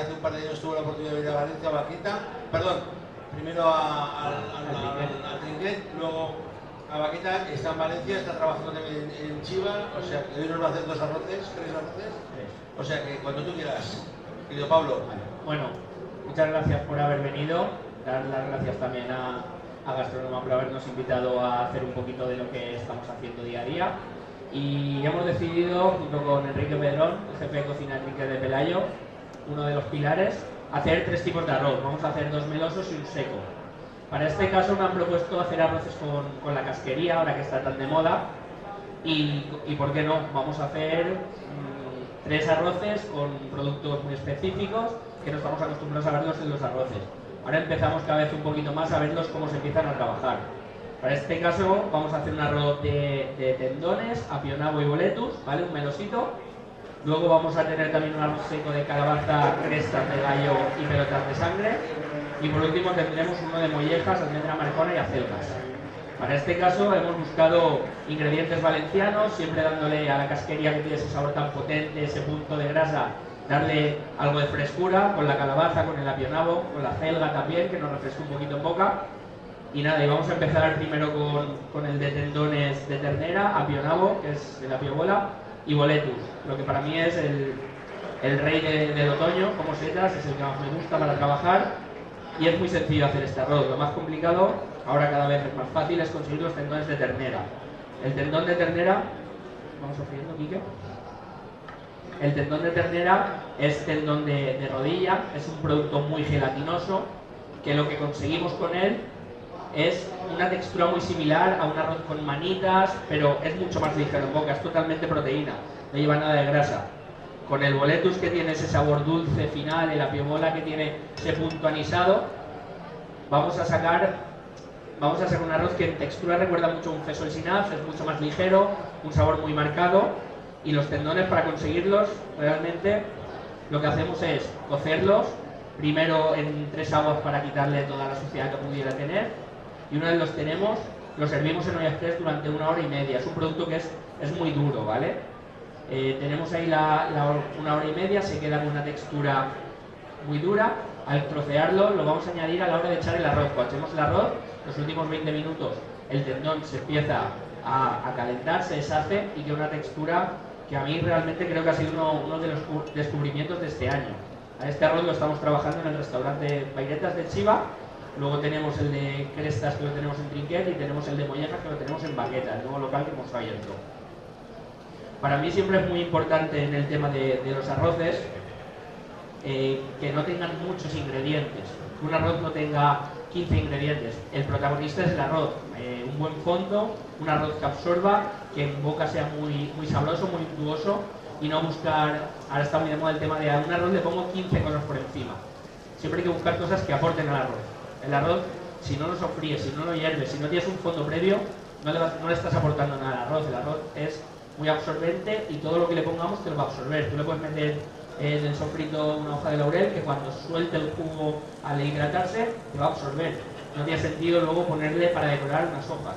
hace un par de años tuve la oportunidad de ir a Valencia, a Vaquita, perdón, primero al Trinquet, luego a Vaquita, está en Valencia, está trabajando también en Chiva, o sea que hoy nos va a hacer 2 arroces, 3 arroces, o sea que cuando tú quieras, querido Pablo. Bueno, muchas gracias por haber venido, dar las gracias también a Gastronoma por habernos invitado a hacer un poquito de lo que estamos haciendo día a día. Y hemos decidido, junto con Enrique Pedrón, el jefe de cocina Enrique de Pelayo, uno de los pilares, hacer 3 tipos de arroz. Vamos a hacer 2 melosos y un seco. Para este caso me han propuesto hacer arroces con la casquería, ahora que está tan de moda. Y ¿por qué no? Vamos a hacer 3 arroces con productos muy específicos que no estamos acostumbrados a verlos en los arroces. Ahora empezamos cada vez un poquito más a verlos cómo se empiezan a trabajar. Para este caso vamos a hacer un arroz de tendones, apionabo y boletus, ¿vale? Un melosito. Luego vamos a tener también un arroz seco de calabaza, crestas de gallo y pelotas de sangre. Y por último tendremos uno de mollejas, almendra marcona y acelgas. Para este caso hemos buscado ingredientes valencianos, siempre dándole a la casquería que tiene ese sabor tan potente, ese punto de grasa, darle algo de frescura con la calabaza, con el apionabo, con la acelga también, que nos refresca un poquito en boca. Y nada, y vamos a empezar primero con el de tendones de ternera, apionabo, que es de la piobola, y boletus, lo que para mí es el rey del otoño, como setas, es el que más me gusta para trabajar. Y es muy sencillo hacer este arroz. Lo más complicado, ahora cada vez es más fácil, es conseguir los tendones de ternera. El tendón de ternera, vamos ofreciendo, Quique. El tendón de ternera es tendón de rodilla, es un producto muy gelatinoso, que lo que conseguimos con él es una textura muy similar a un arroz con manitas, pero es mucho más ligero en boca, es totalmente proteína, no lleva nada de grasa. Con el boletus, que tiene ese sabor dulce final, el apiobola, que tiene ese punto anisado, vamos a sacar un arroz que en textura recuerda mucho a un fesol sinaf, es mucho más ligero, un sabor muy marcado. Y los tendones, para conseguirlos, realmente lo que hacemos es cocerlos primero en 3 aguas para quitarle toda la suciedad que pudiera tener, y una vez los tenemos, los servimos en olla express durante 1 hora y media. Es un producto que es muy duro, ¿vale? Tenemos ahí 1 hora y media, se queda con una textura muy dura. Al trocearlo lo vamos a añadir a la hora de echar el arroz. Cuando echemos el arroz, los últimos 20 minutos el tendón se empieza a calentar, se deshace y queda una textura que a mí realmente creo que ha sido uno de los descubrimientos de este año. A este arroz lo estamos trabajando en el restaurante Pairetas de Chiva. Luego tenemos el de crestas, que lo tenemos en Trinquet, y tenemos el de mollejas, que lo tenemos en Baqueta, el nuevo local que hemos abierto. Para mí siempre es muy importante en el tema de los arroces que no tengan muchos ingredientes. Que un arroz no tenga 15 ingredientes. El protagonista es el arroz. Un buen fondo, un arroz que absorba, que en boca sea muy sabroso, muy untuoso, y no buscar, ahora está muy de moda el tema de a un arroz le pongo 15 cosas por encima. Siempre hay que buscar cosas que aporten al arroz. El arroz, si no lo sofríes, si no lo hierves, si no tienes un fondo previo, no le estás aportando nada al arroz. El arroz es muy absorbente y todo lo que le pongamos te lo va a absorber. Tú le puedes meter en el sofrito una hoja de laurel que cuando suelte el jugo al hidratarse te va a absorber. No tiene sentido luego ponerle para decorar unas hojas.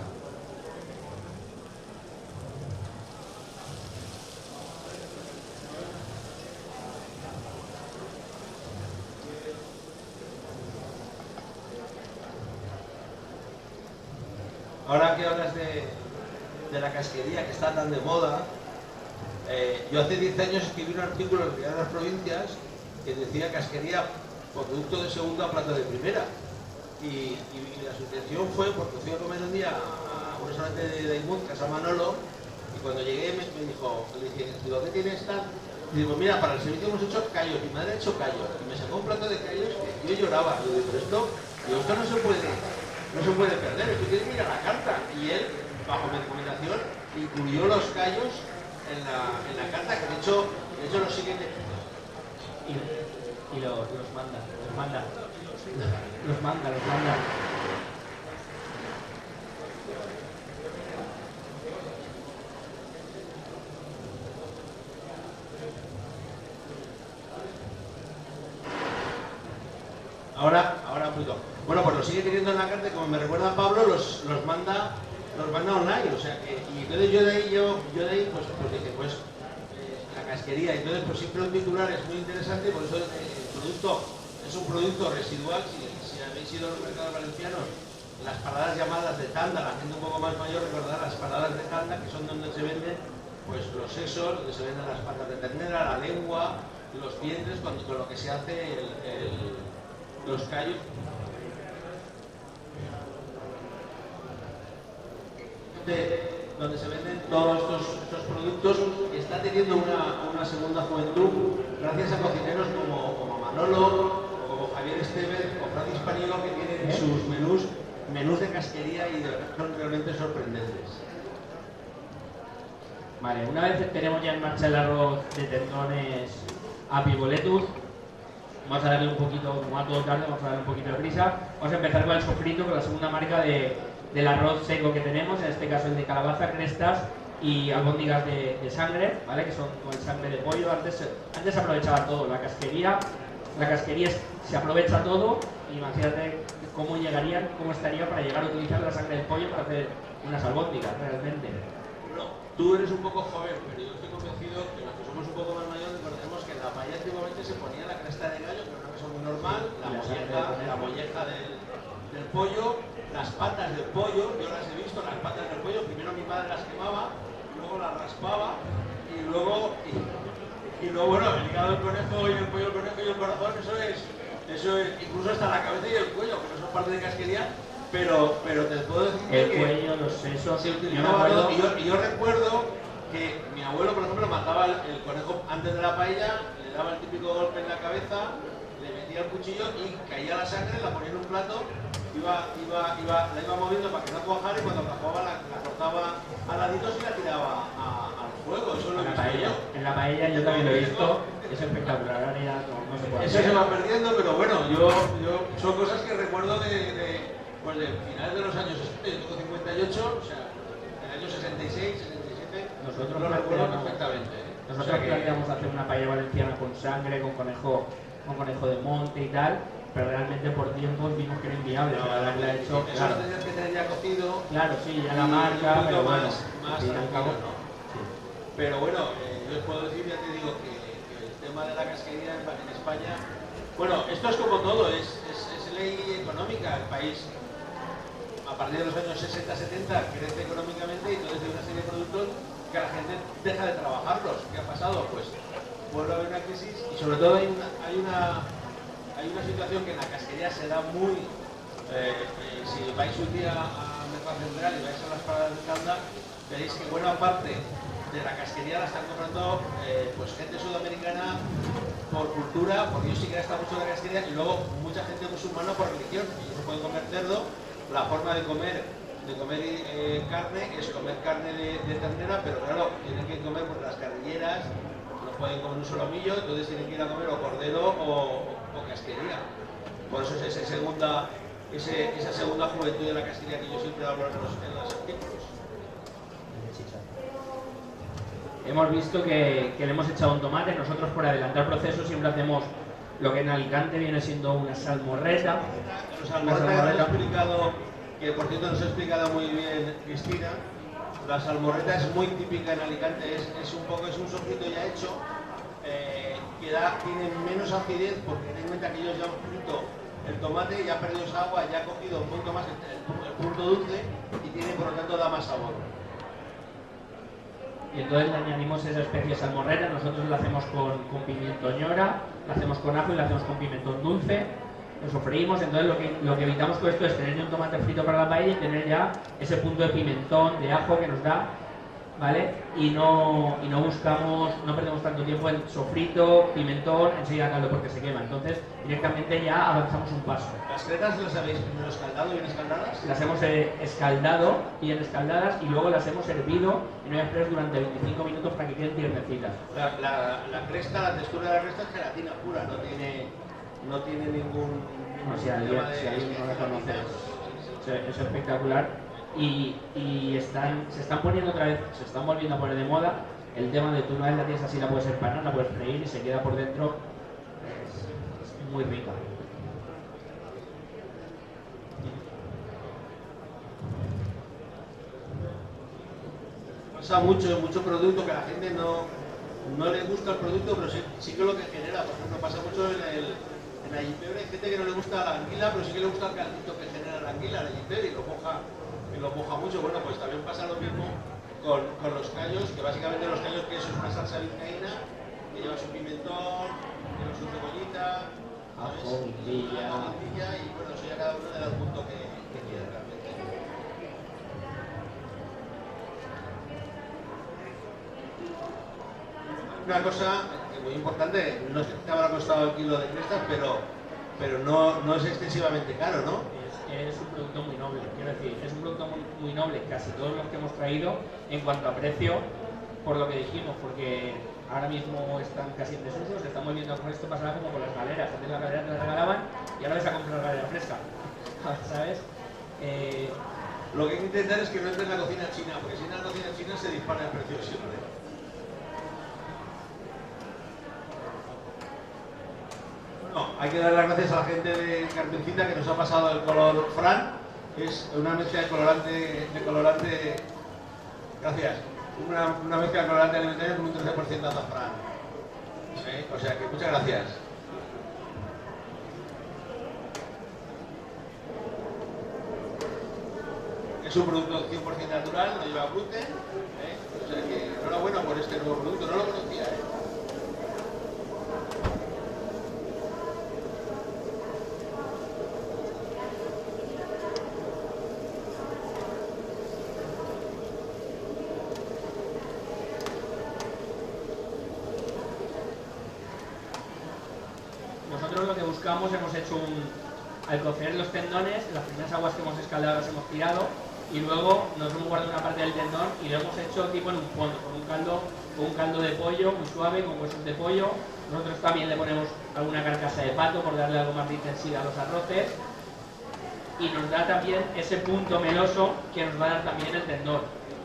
Ahora que hablas de la casquería, que está tan de moda, yo hace 10 años escribí un artículo en el Diario de las Provincias que decía casquería producto de segunda, plato de primera. Y la sucesión fue porque fui a comer un día a un restaurante de Daimut, Casa Manolo, y cuando llegué me dijo, le dije, digo, ¿qué tienes tal? Y digo, mira, para el servicio hemos hecho callos, mi madre ha hecho callos, y me sacó un plato de callos que yo lloraba. Y digo, pero esto no se puede perder, esto tiene que ir a la carta. Y él, bajo mi recomendación, incluyó los callos en la carta, que de hecho los siguientes. Y los manda. Ahora un poquito. Bueno, pues lo sigue teniendo en la carta, como me recuerda Pablo, los manda online, o sea que, y entonces yo de ahí pues dije, pues la casquería, entonces pues siempre un titular es muy interesante, por eso el producto es un producto residual. Si habéis ido a los mercados valencianos, las paradas llamadas de tanda, la gente un poco más mayor recordará las paradas de tanda, que son donde se venden pues los sesos, donde se venden las patas de ternera, la lengua, los vientres, con lo que se hace los callos. Donde se venden todos estos productos, está teniendo una segunda juventud gracias a cocineros como Manolo, como Javier Estevez o Francis Paniego, que tienen sus menús de casquería y son realmente sorprendentes. Vale, una vez tenemos ya en marcha el arroz de tendones apiboletus, vamos a darle un poquito, como va todo tarde, vamos a darle un poquito de prisa. Vamos a empezar con el sofrito, con la segunda marca del arroz seco que tenemos, en este caso el de calabaza, crestas y albóndigas de sangre, ¿vale? Que son con sangre de pollo. Antes se aprovechaba todo, la casquería se aprovecha todo. Imagínate cómo estaría para llegar a utilizar la sangre del pollo para hacer unas albóndigas realmente. No, tú eres un poco joven, pero yo estoy convencido que los que somos un poco más mayores recordemos que en la paella antiguamente se ponía la cresta de gallo, que es una cosa muy normal, la molleja del pollo, las patas del pollo. Yo las he visto, las patas del pollo, primero mi padre las quemaba, luego las raspaba y luego bueno, el hígado del conejo y el pollo del conejo y el corazón, eso es incluso hasta la cabeza y el cuello, que no son parte de casquería, pero te puedo decir el cuello, los sesos, se utilizaba todo. Y yo recuerdo que mi abuelo, por ejemplo, mataba el conejo antes de la paella, le daba el típico golpe en la cabeza, le metía el cuchillo y caía la sangre, la ponía en un plato, la iba moviendo para que no cuajara, y cuando cuajaba la cortaba a laditos y la tiraba al fuego. Eso es lo que en la paella yo también lo he visto, es espectacular. Ahora ya no se puede hacer. Eso se va perdiendo, pero bueno, yo son cosas que recuerdo de finales de los años 60. Yo tengo 58, o sea, en el año 66, 67, nosotros lo recuerdo perfectamente. Nosotros planteamos hacer una paella valenciana con sangre, con conejo de monte y tal, pero realmente por tiempos vimos que era inviable. No, haberla hecho, eso lo tenías que tener ya cocido. Claro, sí, ya la marca, pero bueno, más tranquilo, ¿no? Sí. Pero bueno, yo os puedo decir, ya te digo, que el tema de la casquería en España, bueno, esto es como todo, es ley económica. El país, a partir de los años 60-70, crece económicamente, y entonces hay una serie de productos que la gente deja de trabajarlos. ¿Qué ha pasado? Pues vuelve a haber una crisis, y sobre todo hay una situación que en la casquería se da muy... si vais un día a Mercado Central y vais a las paradas de tanda, veréis que buena parte de la casquería la están comprando pues gente sudamericana por cultura, porque ellos sí que gastan mucho en la casquería, y luego mucha gente musulmana por religión. Ellos no pueden comer cerdo. La forma de comer carne es comer carne de ternera, pero claro, tienen que comer pues, las carrilleras, no pueden comer un solomillo, entonces tienen que ir a comer o cordero o casquería. Por eso es esa segunda juventud de la casquería que yo siempre hablo en los artículos. Hemos visto que le hemos echado un tomate. Nosotros, por adelantar procesos, siempre hacemos lo que en Alicante viene siendo una salmorreta. Los salmorreta, explicado, que por cierto nos ha explicado muy bien Cristina. La salmorreta es muy típica en Alicante, es un sofrito ya hecho, que tiene menos acidez, porque ten en cuenta que ellos ya han frito el tomate, ya ha perdido esa agua, ya ha cogido un punto más el punto dulce, y tiene, por lo tanto, da más sabor. Y entonces le añadimos esa especie salmorreta. Nosotros la hacemos con pimiento ñora, la hacemos con ajo y la hacemos con pimentón dulce. Lo sofreímos. Entonces lo que evitamos con esto es tener un tomate frito para la paella y tener ya ese punto de pimentón, de ajo que nos da, ¿vale? Y no perdemos tanto tiempo en sofrito, pimentón, enseguida caldo, porque se quema. Entonces directamente ya avanzamos un paso. ¿Las cretas las habéis primero escaldado, bien escaldadas? Las hemos escaldado, bien escaldadas, y luego las hemos hervido en olla express durante 25 minutos para que queden tiernecitas. La cresta, la textura de la cresta es gelatina pura, no tiene ningún... No, si alguien no la conoce, es espectacular. Y se están poniendo otra vez, se están volviendo a poner de moda el tema de tú una vez la tienes así, la puedes empanar, la puedes freír y se queda por dentro. Es muy rica. Pasa mucho producto que a la gente no le gusta el producto, pero sí que lo que genera. Por ejemplo, pasa mucho En la Yipebre hay gente que no le gusta la anguila, pero sí que le gusta el caldito que genera la anguila, la Yipebre, y lo moja mucho. Bueno, pues también pasa lo mismo con los callos, que básicamente los callos, que eso es una salsa vizcaína, que lleva su pimentón, lleva su cebollita, ajo, guindilla, y bueno, eso ya cada uno le da el punto que quiere realmente. Una cosa muy importante, no sé si te habrá costado el kilo de crestas, pero no es excesivamente caro, ¿no? Es un producto muy noble, quiero decir, es un producto muy noble, casi todos los que hemos traído en cuanto a precio, por lo que dijimos, porque ahora mismo están casi en desuso, se están volviendo con esto, pasará como con las galeras, antes las galeras te las regalaban y ahora ves a comprar galera fresca, ¿sabes? Lo que hay que intentar es que no entre en la cocina china, porque si en la cocina china se dispara el precio siempre. No, hay que dar las gracias a la gente de Carmencita que nos ha pasado el color Fran, que es una mezcla de colorante, gracias, una mezcla de colorante alimentario con un 13% de azafrán. O sea que muchas gracias. Es un producto 100% natural, no lleva gluten, o sea que enhorabuena por este nuevo producto, no lo conocía, Nosotros lo que buscamos, hemos hecho al cocer los tendones, las primeras aguas que hemos escaldado las hemos tirado y luego nos hemos guardado una parte del tendón y lo hemos hecho tipo en un fondo, con un caldo de pollo muy suave, con huesos de pollo. Nosotros también le ponemos alguna carcasa de pato por darle algo más de intensidad a los arroces y nos da también ese punto meloso que nos va a dar también el tendón.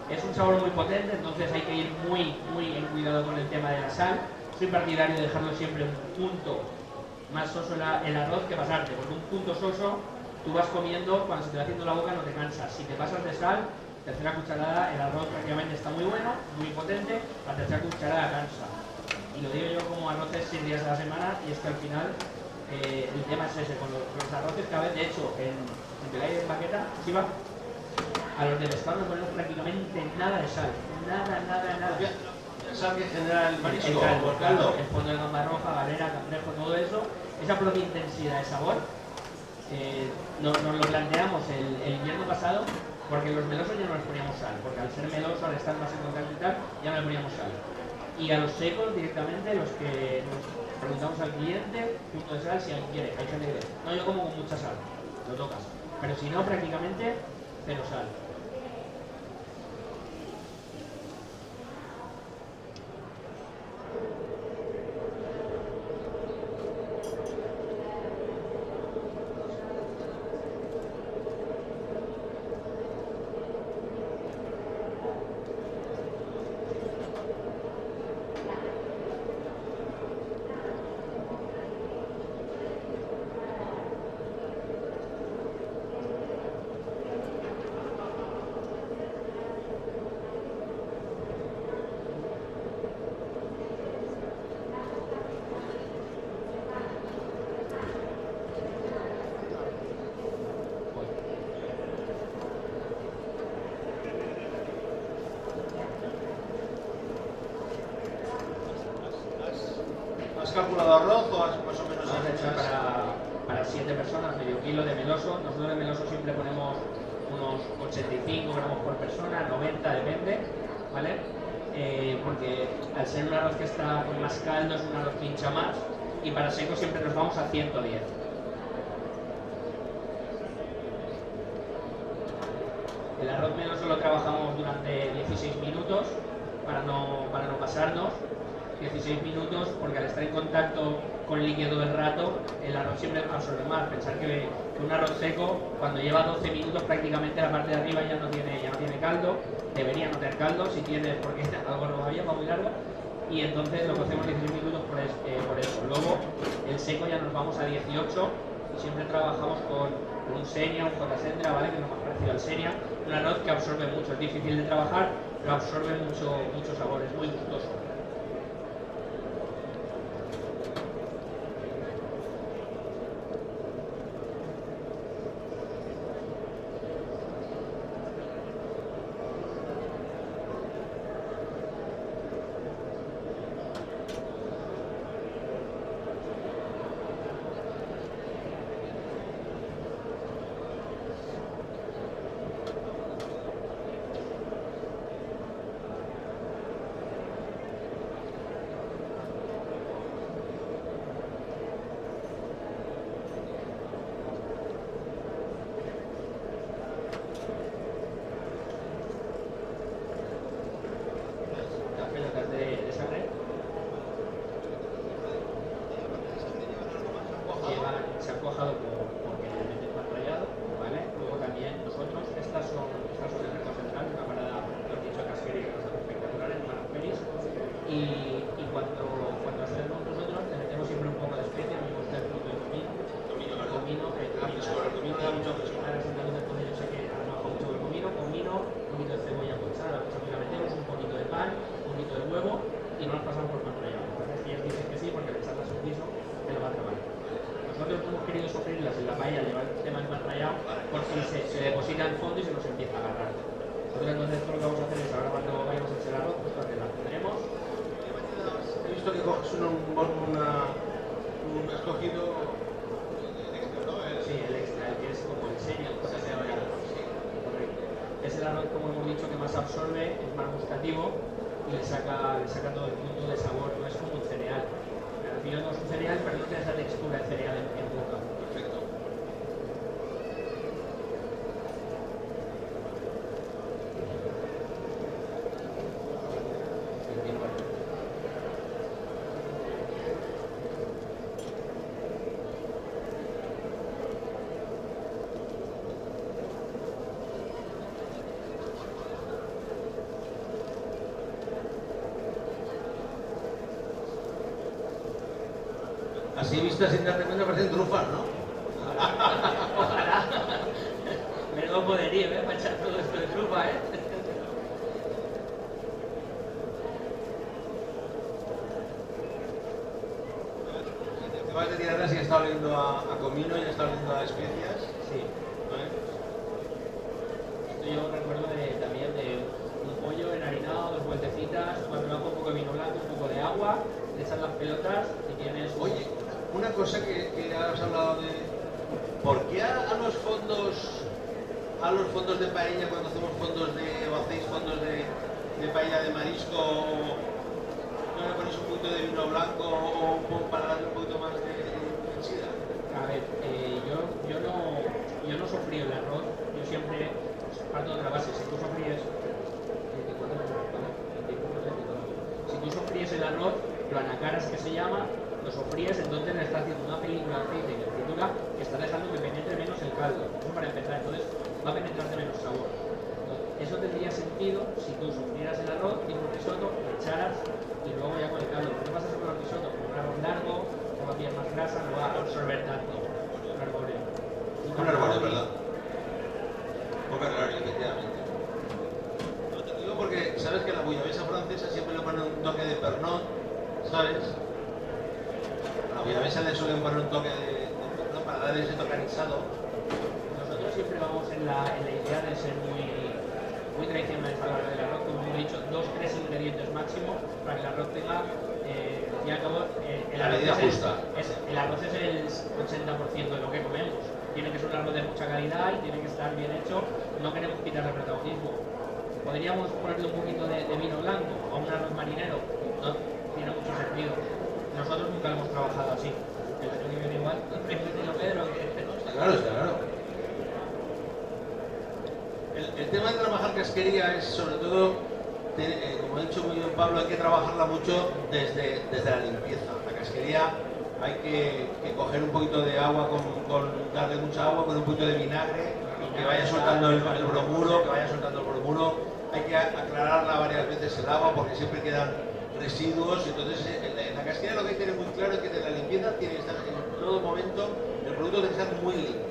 Es un sabor muy potente, entonces hay que ir muy en cuidado con el tema de la sal. Soy partidario de dejarlo siempre un punto más soso el arroz que pasarte, porque un punto soso tú vas comiendo, cuando se te va haciendo la boca no te cansas. Si te pasas de sal, tercera cucharada, el arroz prácticamente está muy bueno, muy potente, la tercera cucharada cansa. Y lo digo yo como arroces 6 días a la semana, y es que al final el tema es ese, con los arroces cada vez, de hecho, en Pelay de Baqueta, ¿sí va? A los de pescado no ponemos prácticamente nada de sal, nada. Sal que genera el marisco, el caldo, el fondo de gamba roja, galera, cangrejo, todo eso, esa propia intensidad de sabor, nos lo planteamos el invierno pasado, porque los melosos ya no les poníamos sal, porque al ser meloso, al estar más en contacto y tal, ya no le poníamos sal. Y a los secos directamente, los que nos preguntamos al cliente, punto de sal, si alguien quiere, hay gente que dice, no, yo como con mucha sal, lo tocas, pero si no, prácticamente cero sal. ¿Has calculado arroz o has más o menos hecho para 7 personas, medio kilo de meloso? Nosotros de meloso siempre ponemos unos 85 gramos por persona, 90, depende, ¿vale? Porque al ser un arroz que está con más caldo, es un arroz que hincha más, y para seco siempre nos vamos a 110. El arroz meloso lo trabajamos durante 16 minutos para no pasarnos. 16 minutos, porque al estar en contacto con líquido del rato, el arroz siempre absorbe más. Pensar que un arroz seco, cuando lleva 12 minutos, prácticamente la parte de arriba ya no tiene caldo, debería no tener caldo, si tiene, porque algo no había, va muy largo, y entonces lo cocemos 16 minutos por eso. Luego, el seco ya nos vamos a 18, y siempre trabajamos con un Senia, un J-Sendra, ¿vale? Que es lo más parecido al Senia, un arroz que absorbe mucho, es difícil de trabajar, pero absorbe mucho sabor, es muy gustoso. apostado porque le meten pan rallado, ¿vale? Luego también nosotros, estas son de Mercado Central, una parada, lo he dicho, casquería, que está espectacular en Manaferis, y cuando hacemos nosotros le metemos siempre un poco de especia, a mí me gusta el fruto de comino, ahora sentándote con ellos sé que a lo mejor mucho el comino, un poquito de cebolla pochada, pues aquí la metemos, un poquito de pan, un poquito de huevo, y no las pasamos por pan rallado. Entonces ellos dicen que sí, porque al echarlas un guiso, te lo va a trabar. Nosotros hemos querido sofreírlas en la paella, llevar el tema del pan rallado, por si se deposita al fondo y se nos empieza a agarrar. Nosotros entonces todo lo que vamos a hacer es ahora cuando vayamos a echar el arroz, pues las pondremos. He visto que coges un escogido extra, ¿no? Sí, el extra, el que es como el serio, o sea, correcto. Es el arroz, como hemos dicho, que más absorbe, es más gustativo y le saca todo el punto de sabor, no es como un cereal. Al final no es un cereal, pero no tiene esa textura de cereal en boca. Perfecto. Así vistas sin darte cuenta parecen trufas, ¿no? Ojalá. Menudo poderío, para echar todo esto de trufa, Te vas a tirar así, está oliendo a comino y está oliendo a especias. Sí. Esto yo recuerdo también de un pollo enharinado, 2 vueltecitas, cuando le hago un poco de vino blanco, un poco de agua, le echas las pelotas y tienes... Oye, una cosa que has hablado de... ¿Por qué a los fondos de paella, cuando hacemos fondos o hacéis fondos de paella de marisco, no le ponéis un poquito de vino blanco para darle un poquito más de intensidad? A ver, yo no sofrío el arroz, yo siempre parto de la base, si tú sofríes... Si tú sofríes el arroz, lo anacaras que se llama, lo sofríes, entonces le estás haciendo una película de aceite y de fritura que está dejando que penetre menos el caldo. Eso para empezar, entonces va a penetrarte menos sabor. Entonces, eso tendría sentido si tú sofrieras el arroz y un risotto, lo echaras y luego ya con el caldo. ¿Qué pasa con el risotto? Con un arroz largo, con la piel más grasa, no va a absorber tanto. Un arbóreo. Un arbóreo, ¿verdad? Un arbóreo, efectivamente. No te digo porque sabes que la bouillabaisse francesa siempre le ponen un toque de pernod, ¿sabes? A la bouillabaisse le suelen poner un toque de pernod para darle ese toque anisado. Nosotros siempre vamos en la idea de ser muy tradicionales a la hora del arroz, como hemos dicho, 2-3 ingredientes máximo para que el arroz tenga, ya acabo, el arroz es el 80% de lo que comemos. Tiene que ser un arroz de mucha calidad y tiene que estar bien hecho, no queremos quitarle protagonismo. Podríamos ponerle un poquito de vino blanco a un arroz marinero, no tiene mucho sentido. Nosotros nunca lo hemos trabajado así. El año que viene igual, Pedro, Está claro, está claro. El tema de trabajar casquería es sobre todo, como ha dicho muy bien Pablo, hay que trabajarla mucho desde la limpieza. La casquería hay que coger un poquito de agua, darle mucha agua con un poquito de vinagre, que vaya soltando el bromuro, hay que aclararla varias veces el agua porque siempre quedan residuos. Entonces en la casquería lo que hay que tener muy claro es que de la limpieza tiene que estar en todo momento, el producto tiene que estar muy limpio.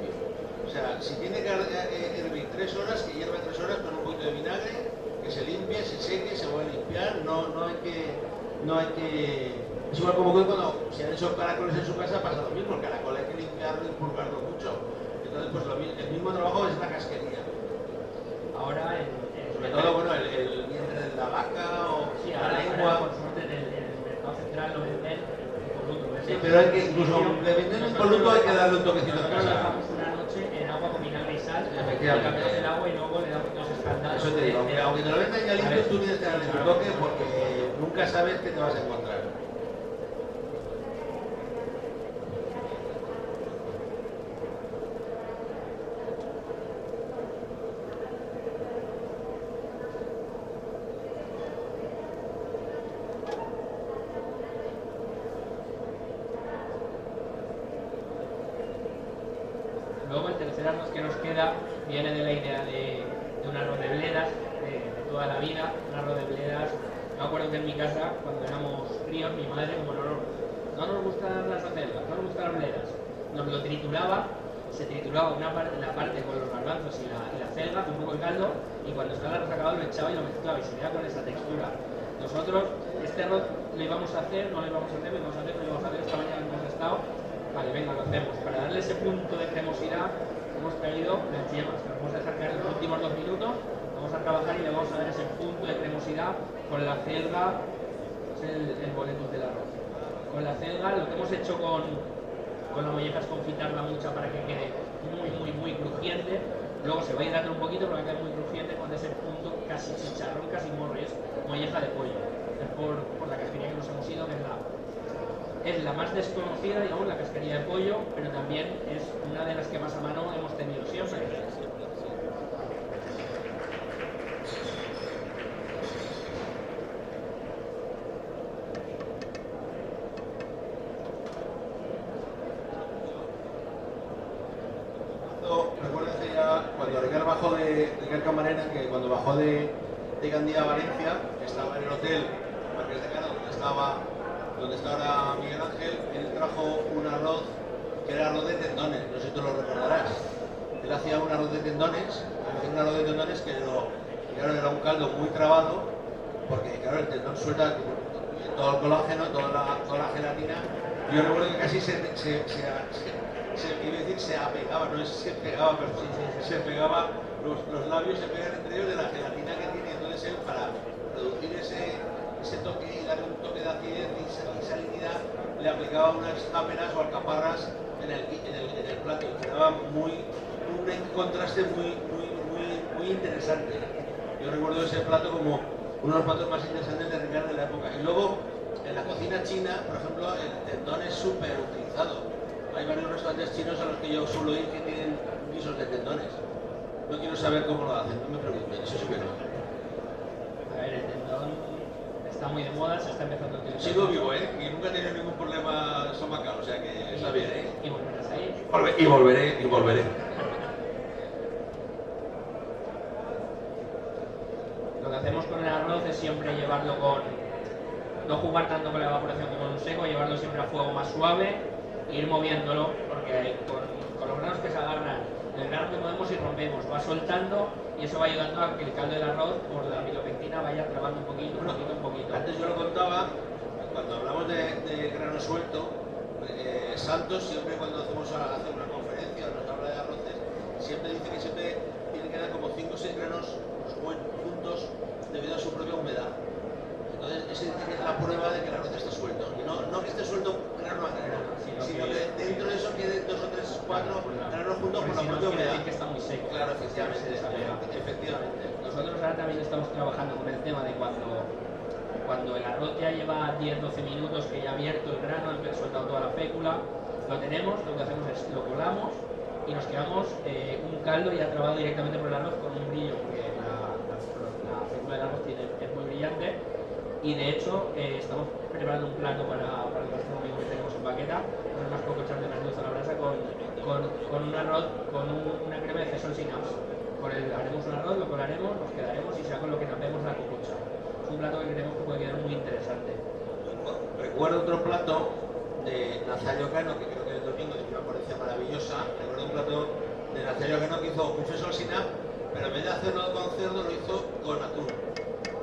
O sea, si tiene que hervir 3 horas, que hierva 3 horas con un poquito de vinagre, que se limpie, se seque, se vuelve a limpiar, no hay que... Es igual como que cuando se han hecho caracoles en su casa pasa lo mismo, el caracol hay que limpiarlo y purgarlo mucho. Entonces pues el mismo trabajo es la casquería. Ahora sobre todo, bueno, el vientre de la vaca o sí, la lengua. Por suerte en el mercado central lo venden en coluto. Sí, pero hay que, incluso de vender en coluto hay que darle un toquecito de Nosotros lo casa. dejamos una noche en agua con vinagre y sal, le Efectivamente. cambiamos el agua y luego le damos 2 escaldados. Eso te digo, aunque te lo vendan ya limpio, tú tienes que darle tu toque porque nunca sabes qué te vas a encontrar. Luego el tercer arroz que nos queda viene de la idea de un arroz de bledas, de toda la vida, un arroz de bledas. Me acuerdo que en mi casa, cuando éramos críos, mi madre, como no nos gustan las acelgas, no nos gustan las bledas, nos lo trituraba, se trituraba la parte con los garbanzos y la acelga, un poco de caldo, y cuando estaba el arroz acabado lo echaba y lo mezclaba y se quedaba con esa textura. Nosotros, este arroz lo íbamos a hacer, no lo íbamos a hacer, lo íbamos a hacer, esta mañana hemos estado, vale, venga, lo hacemos. Para darle ese punto de cremosidad, hemos traído las yemas, que vamos a dejar caer los últimos 2 minutos, vamos a trabajar y le vamos a dar ese punto de cremosidad con la acelga, es el boletus del arroz. Con la acelga, lo que hemos hecho con la molleja es confitarla mucha para que quede muy crujiente. Luego se va a hidratar un poquito para que quede muy crujiente con ese punto casi chicharrón, casi morro, es molleja de pollo. Es por la casquería que nos hemos ido, que es la más desconocida, digamos, la casquería de pollo, pero también es una de las que más a mano hemos tenido siempre. Recuerdo que ya cuando Ricard bajó Ricard Camarena, que cuando bajó de Gandía a Valencia, estaba en el hotel Marqués de Cano, donde está ahora Miguel Ángel. Él trajo un arroz que era arroz de tendones, no sé si tú lo recordarás. Él hacía un arroz de tendones, que claro, era un caldo muy trabado, porque claro, el tendón suelta todo el colágeno, toda la gelatina. Yo recuerdo que casi se apegaba, no es se pegaba, pero se pegaba, los labios se pegan entre ellos de la gelatina que tiene. Entonces él, para reducir ese toque y darle un toque de acidez y salinidad, le aplicaba unas áperas o alcaparras en el plato, y quedaba un contraste muy interesante. Yo recuerdo ese plato como uno de los platos más interesantes de Ricard de la época. Y luego, en la cocina china, por ejemplo, el tendón es súper utilizado. Hay varios restaurantes chinos a los que yo suelo ir que tienen guisos de tendones. No quiero saber cómo lo hacen, no me pregunten, eso sí que no. A ver, el tendón está muy de moda, se está empezando a utilizar. Sigo vivo, y nunca he tenido ningún problema estomacal, o sea que está bien, Y volverás a ir. Y volveré. Lo que hacemos con el arroz es siempre llevarlo no jugar tanto con la evaporación como con un seco, llevarlo siempre a fuego más suave, ir moviéndolo, porque con los granos que se agarran, el grano que movemos y rompemos, va soltando, y eso va ayudando a que el caldo del arroz, por la milopectina, vaya trabando un poquito. Antes yo lo contaba, cuando hablamos de grano suelto, Santos siempre, cuando hace una conferencia o nos habla de arroces, siempre dice que siempre tiene que dar como 5 o 6 granos juntos debido a su propia humedad. Entonces, esa es la prueba de que el arroz está suelto. Y no que esté suelto grano a grano, sino que dentro de eso quede 2 o 3, 4 granos juntos por la propia humedad. Que está muy seco. Claro, efectivamente. Nosotros ahora también estamos trabajando con el tema de cuando el arroz ya lleva 10-12 minutos que ya ha abierto el grano, ha soltado toda la fécula, lo tenemos, lo que hacemos es lo colamos y nos quedamos un caldo ya trabado directamente por el arroz con un brillo, porque la fécula del arroz es muy brillante. Y de hecho estamos preparando un plato para el gastronómico que tenemos en Baqueta, con unas cocos de merluza a la brasa, con un arroz, con una crema de fesol sin apps. Haremos un arroz, lo colaremos, nos quedaremos y será con lo que napemos la cococha. Es un plato que creemos que puede quedar muy interesante. Recuerdo otro plato de Nazario Cano, que creo que el domingo tiene una ponencia maravillosa. Recuerdo un plato de Nazario Cano que hizo un fesol sin apps, pero en vez de hacerlo con cerdo lo hizo con atún.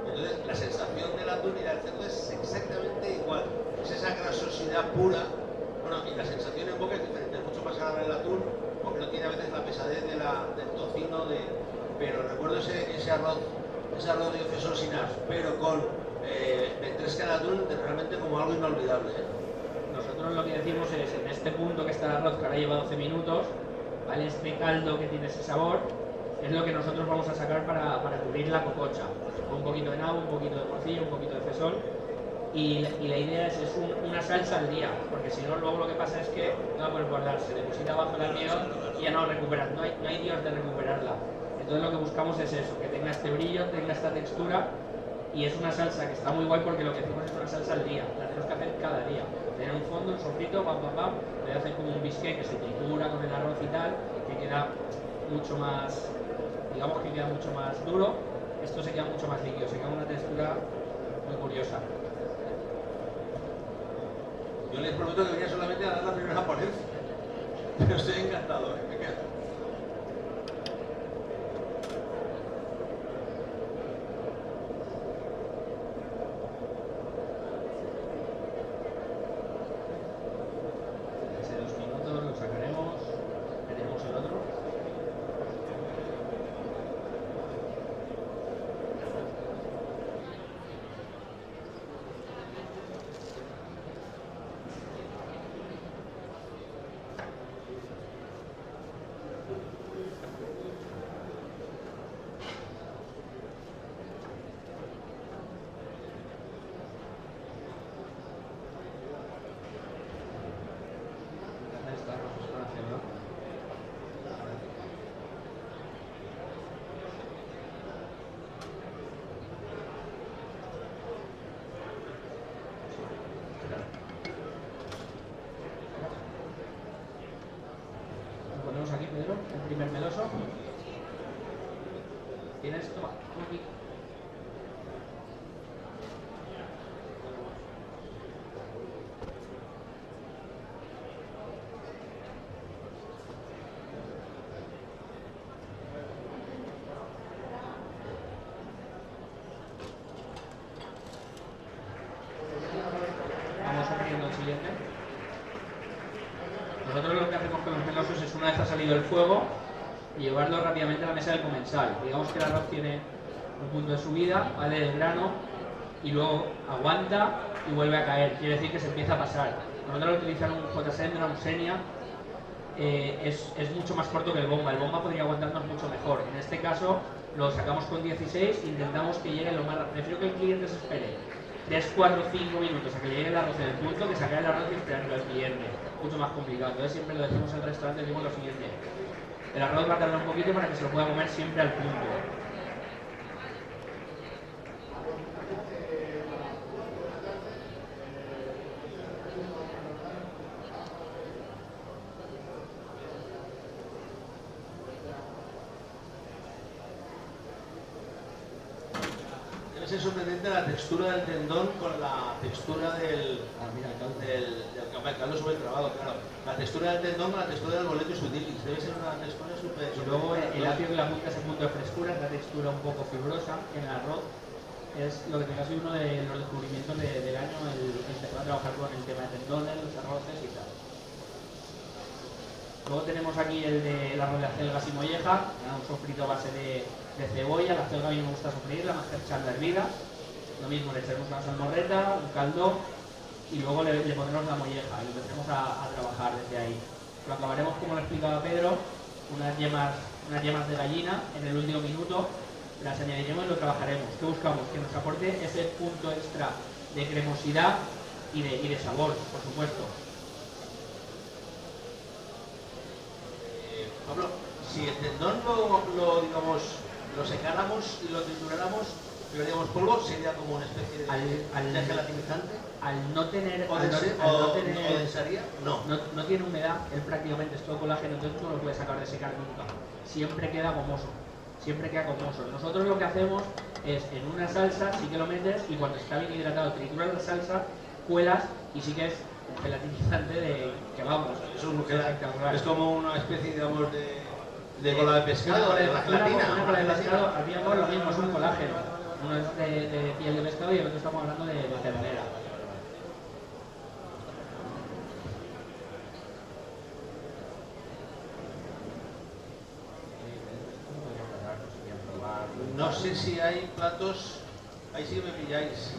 Entonces, la sensación del atún y del cerdo es exactamente igual. Es esa grasosidad pura. Bueno, y la sensación en boca es diferente. Es mucho más agradable el atún, porque no tiene a veces la pesadez del tocino. Pero recuerdo ese arroz de fesol sin apps, pero con ventresca de atún, realmente como algo inolvidable. Nosotros lo que decimos es, en este punto que está el arroz, que ahora lleva 12 minutos, ¿vale? Este caldo que tiene ese sabor, es lo que nosotros vamos a sacar para cubrir la cococha. Un poquito de nabo, un poquito de morcilla, un poquito de fesol, y la idea es una salsa al día, porque si no luego lo que pasa es que no va a poder guardarse, deposita bajo el almidón y ya no recuperas, no hay días de recuperarla. Entonces lo que buscamos es eso, que tenga este brillo, tenga esta textura, y es una salsa que está muy guay porque lo que hacemos es una salsa al día, la tenemos que hacer cada día, tener un fondo, un sofrito, le voy a hacer como un biscuit que se tritura textura con el arroz y tal, que queda mucho más, digamos que queda mucho más duro. Esto se queda mucho más líquido, se queda una textura muy curiosa. Yo les prometo que venía solamente a dar la primera ponencia, pero estoy encantado, me quedo. Hace 2 minutos lo sacaremos, veremos el otro. Lo ponemos aquí, Pedro, el primer meloso. Tienes, toma aquí. Vamos abriendo el siguiente. Nosotros lo que hacemos con los melosos es, una vez ha salido el fuego, llevarlo rápidamente a la mesa del comensal. Digamos que el arroz tiene un punto de subida, ¿vale?, del grano, y luego aguanta y vuelve a caer. Quiere decir que se empieza a pasar. Nosotros al utilizar un J-Sendra, un Xenia, es mucho más corto que el bomba. El bomba podría aguantarnos mucho mejor. En este caso lo sacamos con 16, intentamos que llegue lo más rápido. Prefiero que el cliente se espere 3, 4, 5 minutos a que le llegue el arroz en el punto, que sacar el arroz y esperarlo al cliente. Mucho más complicado. Entonces siempre lo decimos al restaurante, decimos lo siguiente: el arroz va a tardar un poquito para que se lo pueda comer siempre al punto. Debe ser sorprendente la textura del tendón con la textura del caldo sobre el trabado, claro. La textura del tendón con la textura del boleto sutilis. Debe ser una textura súper. Y luego el ácido que le apunta ese punto de frescura, es la textura un poco fibrosa en el arroz. Es lo que tenga sido uno de los descubrimientos del año, el empezar a trabajar con el tema de tendones, los arroces y tal. Luego tenemos aquí el de la arroz de acelgas y molleja, un sofrito a base de cebolla. La acelga a mí me gusta sofreírla, más que echarla hervida. Lo mismo, le echaremos una salmorreta, un caldo, y luego le pondremos la molleja y lo empezaremos a trabajar desde ahí. Lo acabaremos, como lo explicaba Pedro, unas yemas de gallina en el último minuto. Las añadiremos y lo trabajaremos. ¿Qué buscamos? Que nos aporte ese punto extra de cremosidad y de sabor, por supuesto. Pablo, si el tendón lo secáramos y lo trituráramos y lo haríamos polvo, sería como una especie de gelatinizante. Al no tener, ¿O densaría? no tiene humedad, él prácticamente es todo colágeno, entonces tú no lo puedes sacar de secar nunca. Siempre queda gomoso. Nosotros lo que hacemos es, en una salsa sí que lo metes, y cuando está bien hidratado trituras la salsa, cuelas, y sí que es un gelatinizante de que vamos. Eso es como una especie, digamos, de cola de pescado, de la gelatina. Una cola de pescado, al fin y al cabo lo mismo, es un colágeno. Uno es de piel de pescado y el otro estamos hablando de ternera. No sé si hay platos, ahí sí que me pilláis,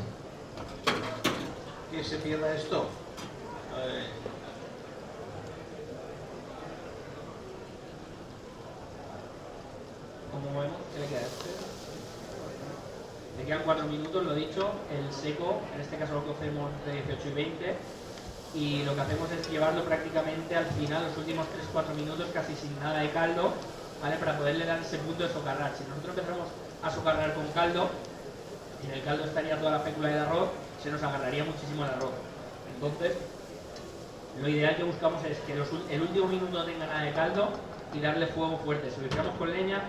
que se pierda esto. Como vemos, ¿qué le queda? Le quedan 4 minutos, lo he dicho. El seco, en este caso lo cocemos de 18 y 20, y lo que hacemos es llevarlo prácticamente al final, los últimos 3-4 minutos, casi sin nada de caldo, ¿vale?, para poderle dar ese punto de socarrar. Si nosotros empezamos a socarrar con caldo, y en el caldo estaría toda la fécula del arroz, se nos agarraría muchísimo el arroz. Entonces, Lo ideal que buscamos es que el último minuto no tenga nada de caldo y darle fuego fuerte. Si lo hiciéramos con leña,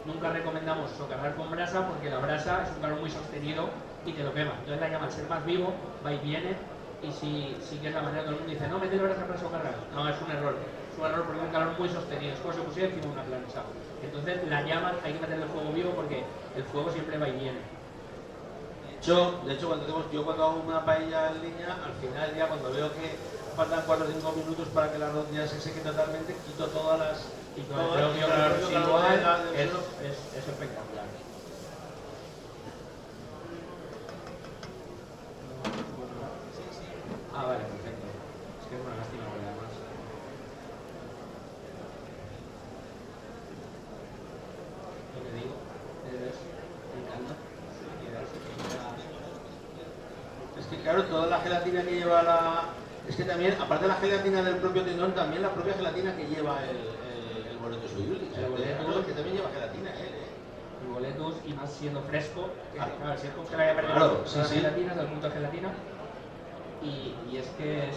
nunca recomendamos socarrar con brasa porque la brasa es un calor muy sostenido y te lo quema. Entonces la llama, al ser más vivo, va y viene, y sí que es la manera que todo el mundo dice, no, mete la brasa para socarrar. No, es un error. Es un error porque es un calor muy sostenido, es como si pusiera encima de una plancha. Entonces la llama hay que meterle fuego vivo porque el fuego siempre va y viene. De hecho cuando hago una paella en leña, al final ya cuando veo que faltan 4 o 5 minutos para que el arroz ya se seque totalmente, quito todas las... Y con el propio calor residual es espectacular. Ah, vale, perfecto. Es que es una lástima porque además... Lo que digo es el caldo. Es que claro, toda la gelatina que lleva la... Es que también, aparte de la gelatina del propio tendón, también la propia gelatina que lleva el boletus viulis. El boletus que también lleva gelatina, El boletus, y más siendo fresco, que, claro, si es congelado ya perdemos las gelatinas, el punto de gelatina. Y es que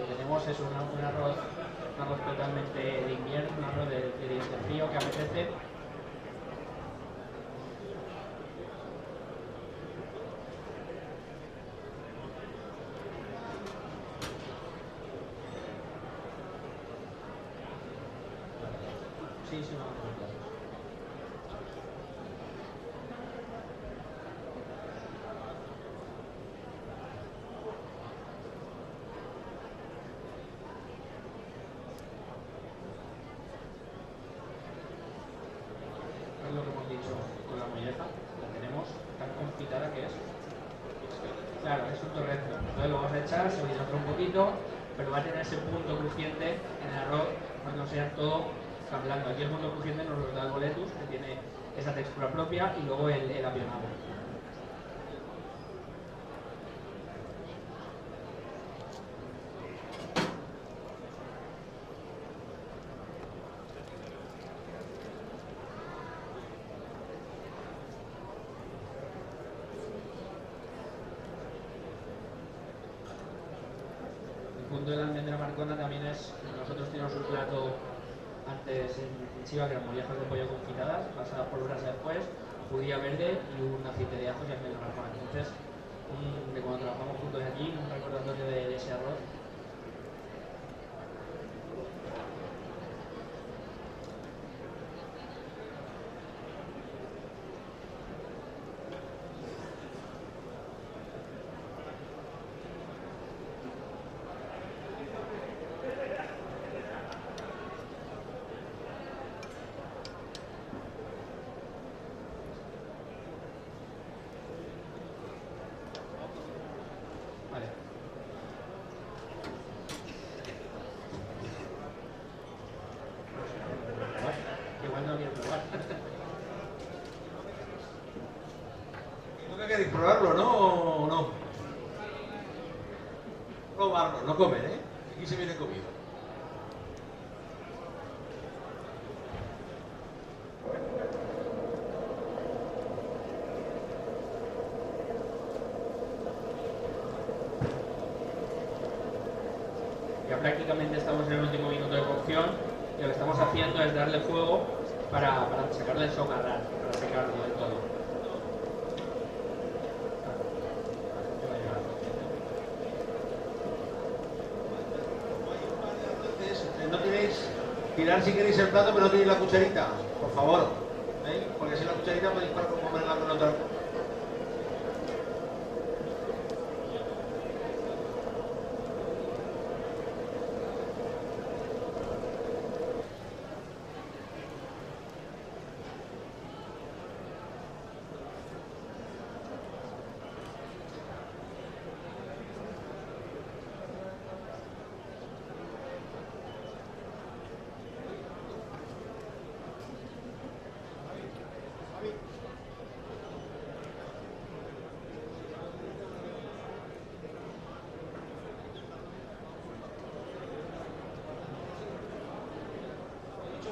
tenemos eso, un arroz totalmente de invierno, un arroz de frío que apetece. Sí, no. Es lo que hemos dicho con la molleja, la tenemos tan confitada que es. Claro, es un torrento. Entonces lo vamos a echar, se va un poquito, pero va a tener ese punto crujiente en el arroz cuando sea todo blando. Aquí el punto crujiente nos lo da el boletus, que tiene esa textura propia, y luego el apionado. El punto de la almendra marcona también es, nosotros tenemos un plato antes en Chiva que eran mollejas de pollo confitadas, pasadas por brasa después, judía verde y un aceite de ajo y almendra marcona. Entonces, de cuando trabajamos juntos aquí, un recordatorio de ese arroz. Vale. Igual no quiero probar. ¿Nunca queréis probarlo, no? ¿O no? Probarlo, no comer, ¿eh? Aquí se viene comido. Ya prácticamente estamos en el último minuto de cocción y lo que estamos haciendo es darle fuego para sacarle el socarrar, para secarlo del todo. No tenéis, tirar si queréis el plato, pero no tenéis la cucharita, por favor. Porque si la cucharita podéis comerla con otra.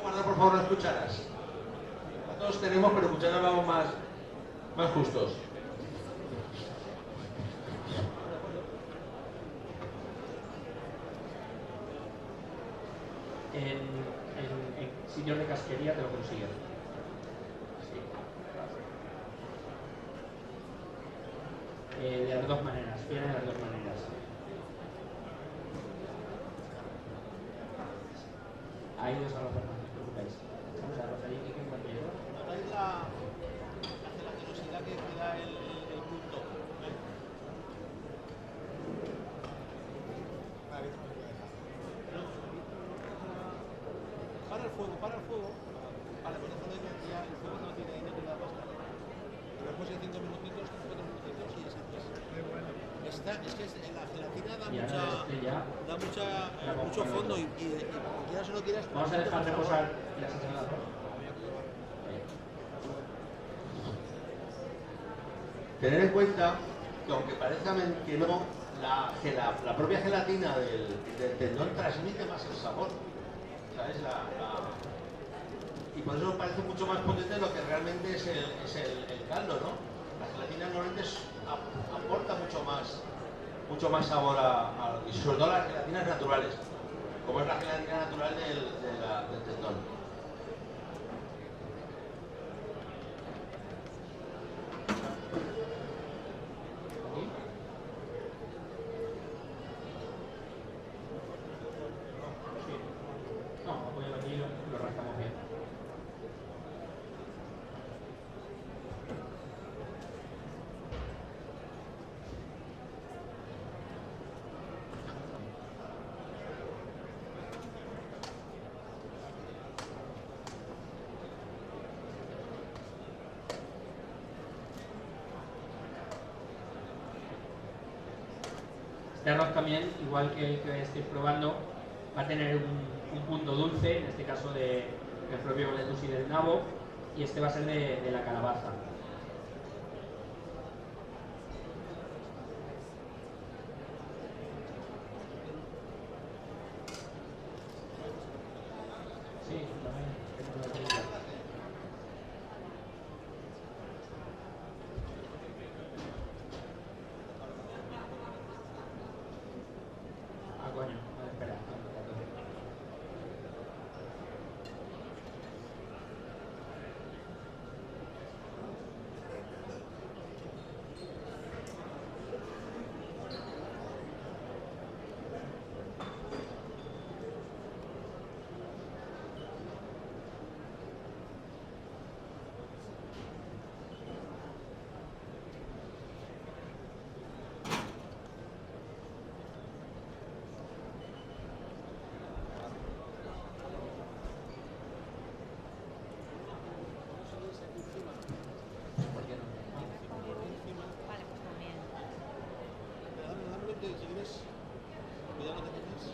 Guardar por favor las cucharas. Todos tenemos, pero cucharas vamos más justos. en sitios de casquería te lo consiguen. Sí. De las dos maneras, viene de las dos maneras. Hay dos arroces, no os preocupéis. Vamos a arroz allí, ¿qué compañero? Notáis la gelatinosidad que da el punto. Para el fuego. Vale, pues déjalo ahí, ya el fuego no tiene la pasta. Pero después de 5 minutitos, 4 minutitos y es así. Es que la gelatina da mucho fondo y quieras o no quieras. Vamos a dejar reposar la salsa de arroz. Tener en cuenta que aunque parezca que no, la propia gelatina del tendón transmite más el sabor. ¿Sabes? Y por eso parece mucho más potente lo que realmente es el caldo, ¿no? La gelatina normalmente aporta mucho más sabor y sobre todo las gelatinas naturales, como es la gelatina natural del tendón. No, apoyo aquí lo rascamos bien. Este arroz también, igual que el que estáis probando, va a tener un punto dulce, en este caso del propio lettuce y del nabo, y este va a ser de la calabaza. Sí, también. Ah, coño, vale, espera. ¿Por qué no? Vale, pues también. Dámelo si quieres. Cuidado, no te metas.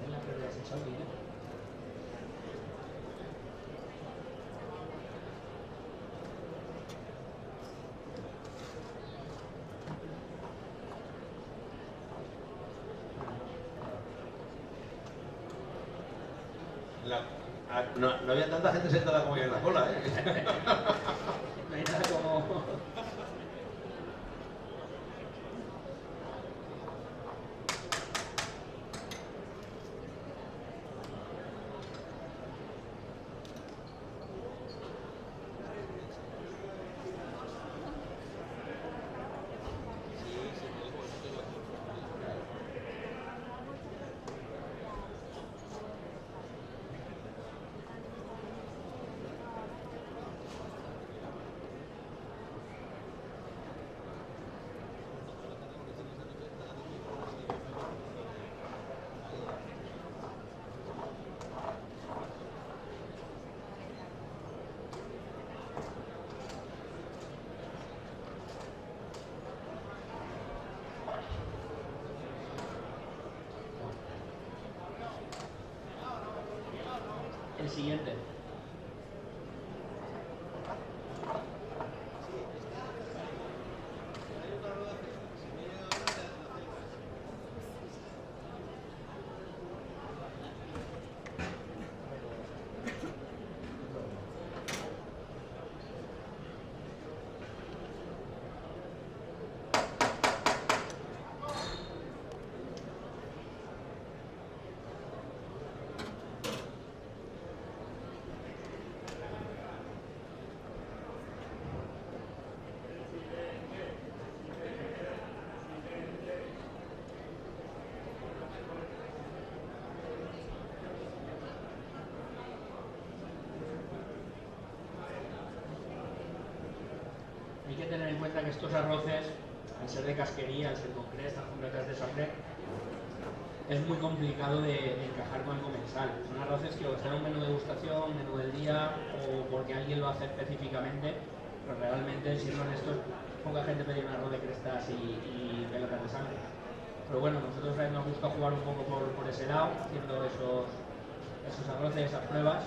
En la previa se echó el vino. No había tanta gente sentada como yo en la cola, ¿eh? No hay nada como... El siguiente. cuenta que estos arroces, al ser de casquería, al ser con crestas, con vetas de sangre, es muy complicado de encajar con el comensal. Son arroces que o están en un menú de degustación, menú del día, o porque alguien lo hace específicamente, pero realmente, siendo honestos, poca gente pedía un arroz de crestas y pelotas de sangre. Pero bueno, nosotros nos gusta jugar un poco por ese lado, haciendo esos arroces, esas pruebas.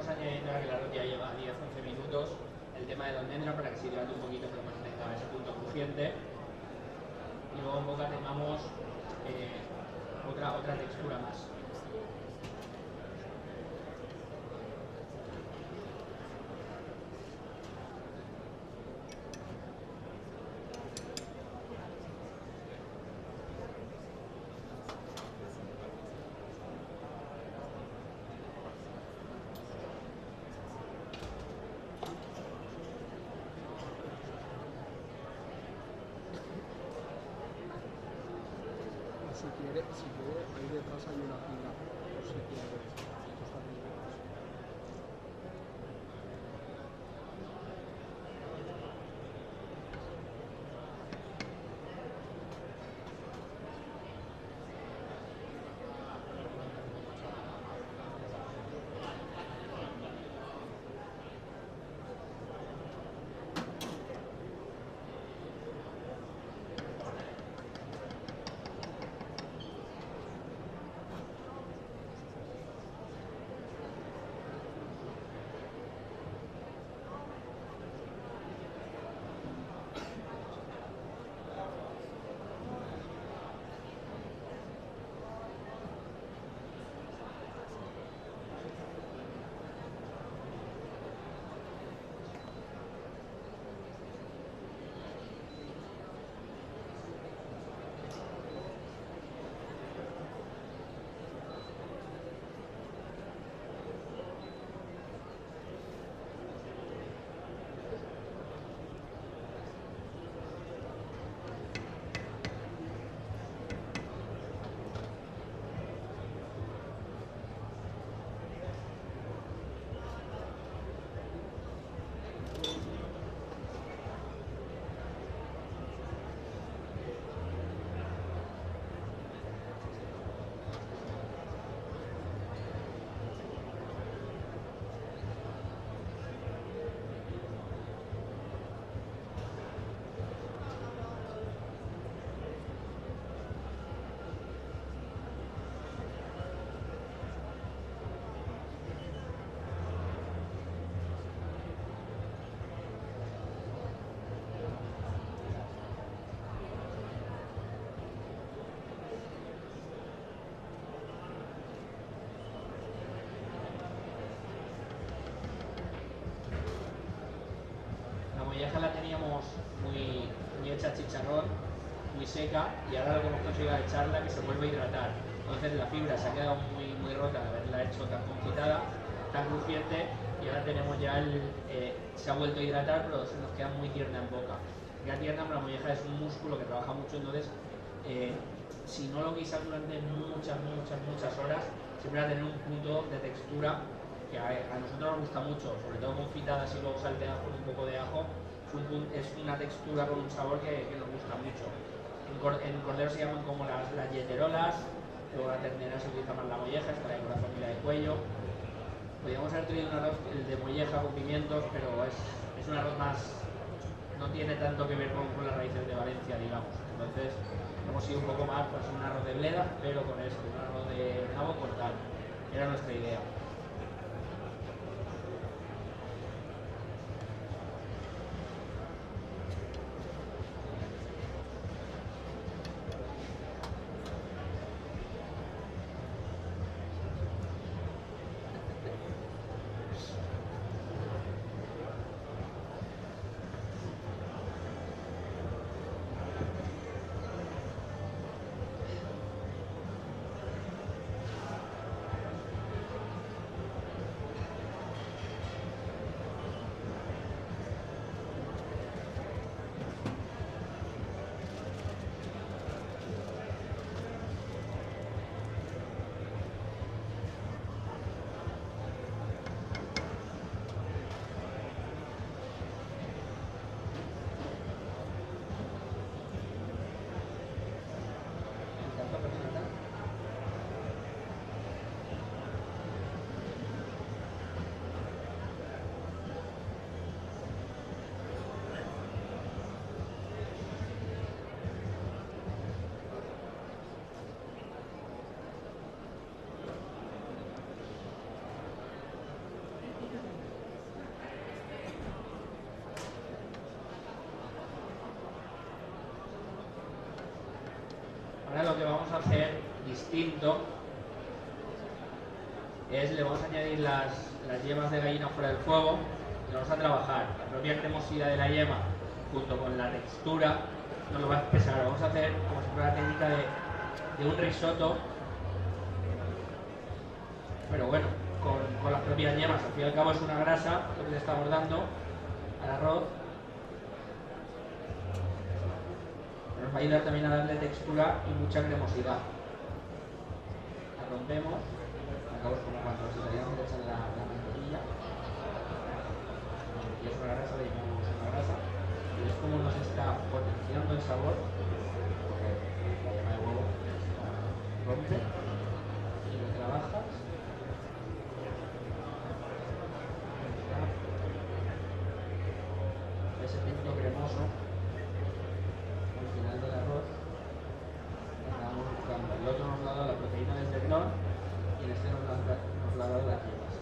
Añadiendo ahora que la arroz ya lleva 10-11 minutos el tema de la almendra para que se hidrate un poquito, que mantenga ese punto crujiente y luego en boca tengamos otra textura más. quiere, ahí detrás hay una fila, por si quiere. molleja la teníamos muy hecha chicharrón, muy seca, y ahora lo que hemos conseguido es echarla que se vuelve a hidratar. Entonces la fibra se ha quedado muy rota de haberla hecho tan confitada, tan crujiente, y ahora tenemos ya se ha vuelto a hidratar, pero se nos queda muy tierna en boca. Queda tierna, pero la molleja es un músculo que trabaja mucho, entonces si no lo guisas durante muchas horas, siempre va a tener un punto de textura que a nosotros nos gusta mucho, sobre todo confitadas y luego salteadas con un poco de ajo. Es una textura con un sabor que nos gusta mucho. En cordero se llaman como las yeterolas, luego la ternera se utiliza más la molleja, está la de corazón y la de cuello. Podríamos haber traído un arroz, el de molleja con pimientos, pero es un arroz más, no tiene tanto que ver con las raíces de Valencia, digamos. Entonces hemos ido un poco más, pues un arroz de bleda, pero con esto, un arroz de nabo con tal. Era nuestra idea. Ahora lo que vamos a hacer distinto es, le vamos a añadir las yemas de gallina fuera del fuego y vamos a trabajar la propia cremosidad de la yema junto con la textura, nos lo va a espesar. Vamos a hacer como si fuera la técnica de un risotto, pero bueno, con las propias yemas. Al fin y al cabo es una grasa lo que le estamos dando al arroz. Nos va a ayudar también a darle textura y mucha cremosidad. rompemos, acabamos como cuando los italianos le echan la mantequilla, y es una grasa, le llamamos una grasa, y es como nos está potenciando el sabor, porque la yema de huevo rompe, y lo trabajas, ese punto cremoso al final del arroz estamos buscando. El otro nos lo ha dado la proteína del tendón y en este nos lo ha dado las yemas.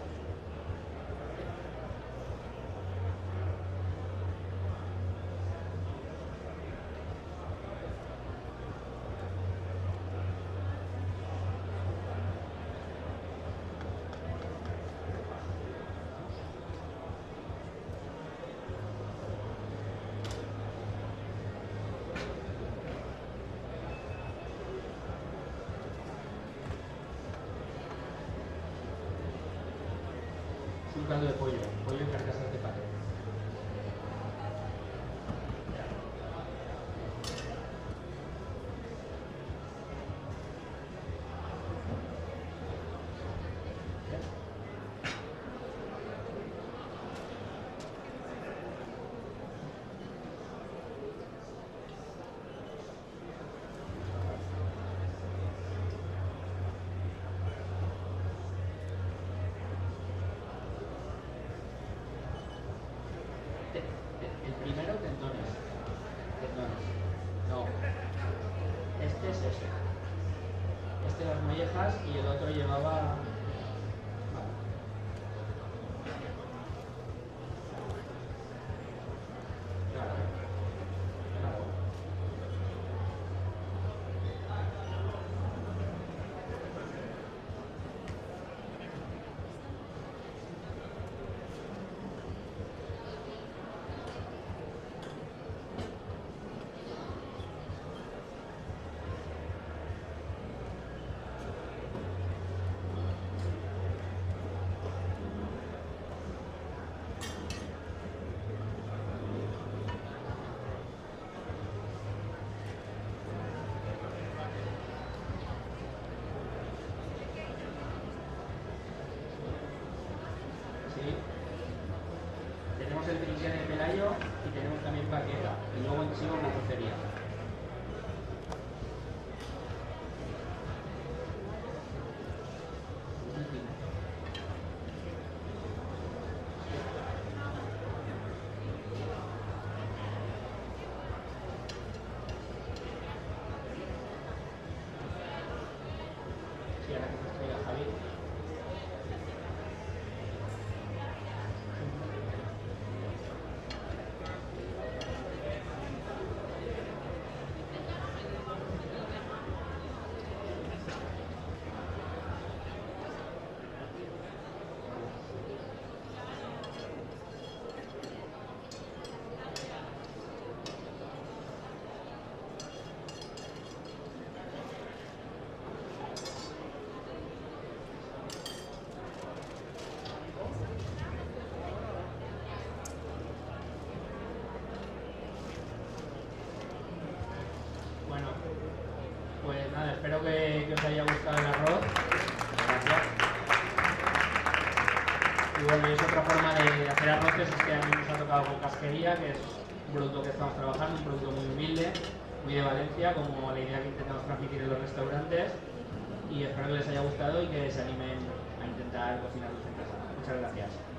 Es un caldo de pollo en carcasas de paté. El primero tendones. No. Este es ese. Este las mollejas y el otro llevaba. Vale. Claro. Sí. Tenemos el trinqué de Pelayo y tenemos también paqueta. Y luego encima una cocería. Sí, ahora que nos traiga Javi. Bueno, pues nada, espero que os haya gustado el arroz. Gracias. Y bueno, y es otra forma de hacer arroces, es que a mí nos ha tocado con casquería, que es un producto que estamos trabajando, un producto muy humilde, muy de Valencia, como la idea que intentamos transmitir en los restaurantes. Y espero que les haya gustado y que se animen a intentar cocinarlos en casa. Muchas gracias.